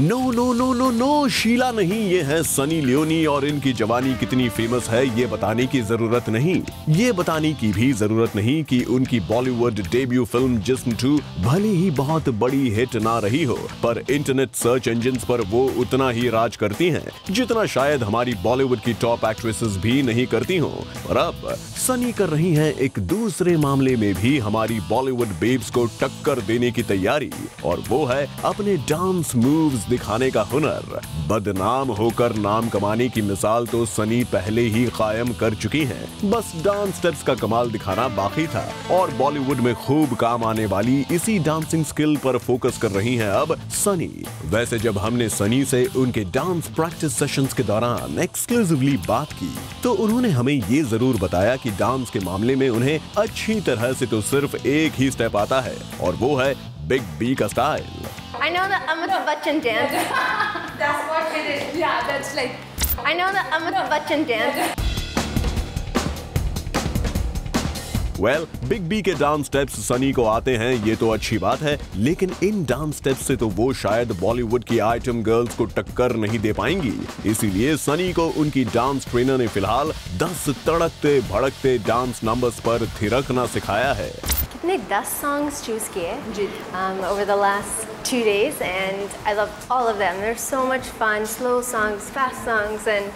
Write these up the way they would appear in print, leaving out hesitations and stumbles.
No no no no no, Sheela नहीं, ये है सनी लियोनी और इनकी जवानी कितनी फेमस है ये बताने की जरूरत नहीं। ये बताने की भी जरूरत नहीं कि उनकी बॉलीवुड डेब्यू फिल्म जिस्म 2 भले ही बहुत बड़ी हिट ना रही हो, पर इंटरनेट सर्च इंजिन्स पर वो उतना ही राज करती हैं जितना शायद हमारी बॉलीवुड की टॉप एक्ट्रेसेस भी नहीं करती हों। और अब सनी कर रही हैं एक दूसरे मामले में भी हमारी बॉलीवुड बेब्स को टक्कर देने की तैयारी, और वो है अपने डांस मूव्स दिखाने का हुनर। बदनाम होकर नाम कमाने की मिसाल तो सनी पहले ही कायम कर चुकी हैं, बस डांस स्टेप्स का कमाल दिखाना बाकी था। और बॉलीवुड में खूब काम आने वाली इसी डांसिंग स्किल पर फोकस कर रही हैं अब सनी। वैसे जब हमने सनी से उनके डांस प्रैक्टिस सेशंस के दौरान एक्सक्लूसिवली बात की तो उन्होंने हमें ये जरूर बताया कि डांस के मामले में उन्हें अच्छी तरह से तो सिर्फ एक ही स्टेप आता है, और वो है बिग बी का style. I know the Amitabh Bachchan dance. That's what it is. Yeah, that's like. I know the Amitabh Bachchan dance. Well, big B के डांस स्टेप्स सनी को आते हैं ये तो अच्छी बात है, लेकिन इन डांस स्टेप्स से तो वो शायद बॉलीवुड की आइटम गर्ल्स को टक्कर नहीं दे पाएंगी। इसीलिए सनी को उनकी डांस ट्रेनर ने फिलहाल 10 तड़कते भड़कते डांस नंबर्स पर थिरकना सिखाया है। कितने 10 songs choose किए over the last 2 days, and I loved all of them. They're so much fun, slow songs, fast songs, and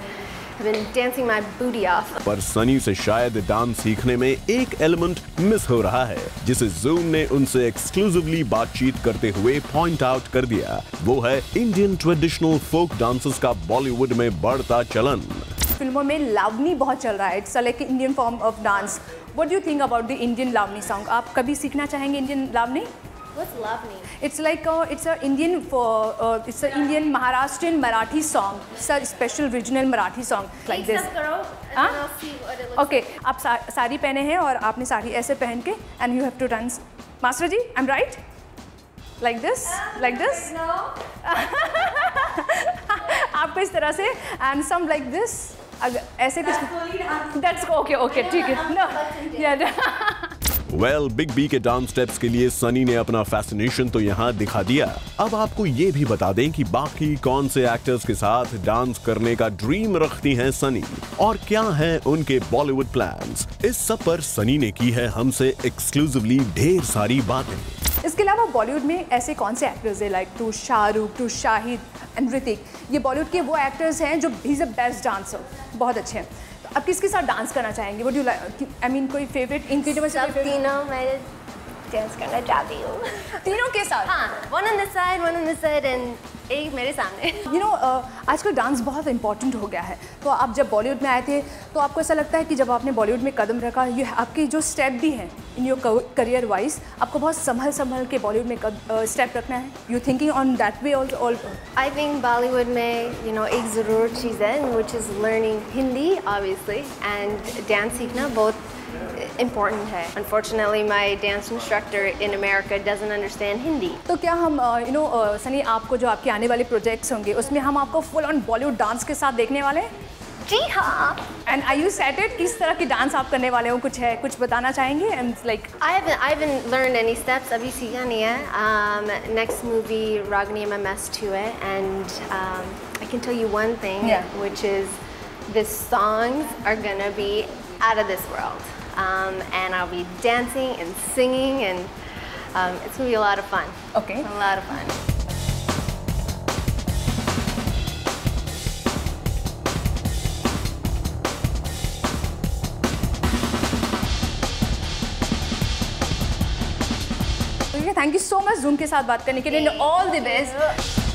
I've been dancing my booty off. पर सनी से शायद डांस सीखने में एक एलिमेंट मिस हो रहा है, जिसे जूम ने उनसे एक्सक्लूसिवली बातचीत करते हुए पॉइंट आउट कर दिया। वो है इंडियन ट्रेडिशनल फोक डांसेस का बॉलीवुड में बढ़ता चलन। फिल्मों में लावनी बहुत चल रहा है। It's like Indian form of dance. What do you think about the Indian Lavani song? आप कभी सीखना चाहेंगे Indian Lavani? What's Lavani? It's like it's a Indian Maharashtrian Marathi song. It's a special regional Marathi song like this. And I'll see what it looks Okay, आप साड़ी पहने हैं और आपने साड़ी ऐसे पहन के and you have to dance. Master ji, I'm right? Like this? Like this? No. आपको इस तरह से and some like this. ऐसे कुछ. That's okay, ठीक है. No. Yeah. Well, big B के डांस स्टेप्स के लिए सनी ने अपना फैसिनेशन तो यहाँ दिखा दिया। अब आपको ये भी बता दें कि बाकी कौन से एक्टर्स के साथ डांस करने का ड्रीम रखती हैं सनी, और क्या हैं उनके बॉलीवुड प्लान्स। इस सब पर सनी ने की है हमसे एक्सक्लूसिवली ढेर सारी बातें। इसके अलावा बॉलीवुड में ऐसे कौन से एक्टर्स हैं like to Shahrukh, to Shahid and Hrithik? ये बॉलीवुड के वो एक्टर्स हैं जो he is a best dancer, बहुत अच्छे हैं। तो आप किसके साथ डांस करना चाहेंगे? What do you like? I mean कोई फेवरेट इन तीनों में से? सब तीनों मैं डांस करना चाहती हूँ। तीनों के साथ? हाँ, one on the side and एक मेरे सामने। यू नो, आजकल डांस बहुत इंपॉर्टेंट हो गया है। तो आप जब बॉलीवुड में आए थे तो आपको ऐसा लगता है कि जब आपने बॉलीवुड में कदम रखा, ये आपके जो स्टेप भी हैं इन योर करियर वाइज, आपको बहुत संभल के बॉलीवुड में स्टेप रखना है। You thinking on that way also? I think Bollywood में एक ज़रूर चीज़ है which is learning Hindi obviously and dance सीखना बहुत important है। Unfortunately, my dance instructor in America doesn't understand Hindi. तो क्या हम सनी, आपको जो आपके आने वाले प्रोजेक्ट्स होंगे उसमें हम आपको फुल ऑन बॉलीवुड डांस के साथ देखने वाले हैं? जी हाँ। एंड आई यू सेटेड किस तरह की डांस आप करने वाले हो? कुछ बताना चाहेंगे? And like I haven't learned any steps, अभी सीखा नहीं है। Next movie Ragini MMS 2 है, and I can tell you one thing, which is the songs are gonna be out of this world. And I'll be dancing and singing, and it's gonna be a lot of fun. Okay. A lot of fun. Thank you so much zoom के साथ बात करने के लिए। All the best.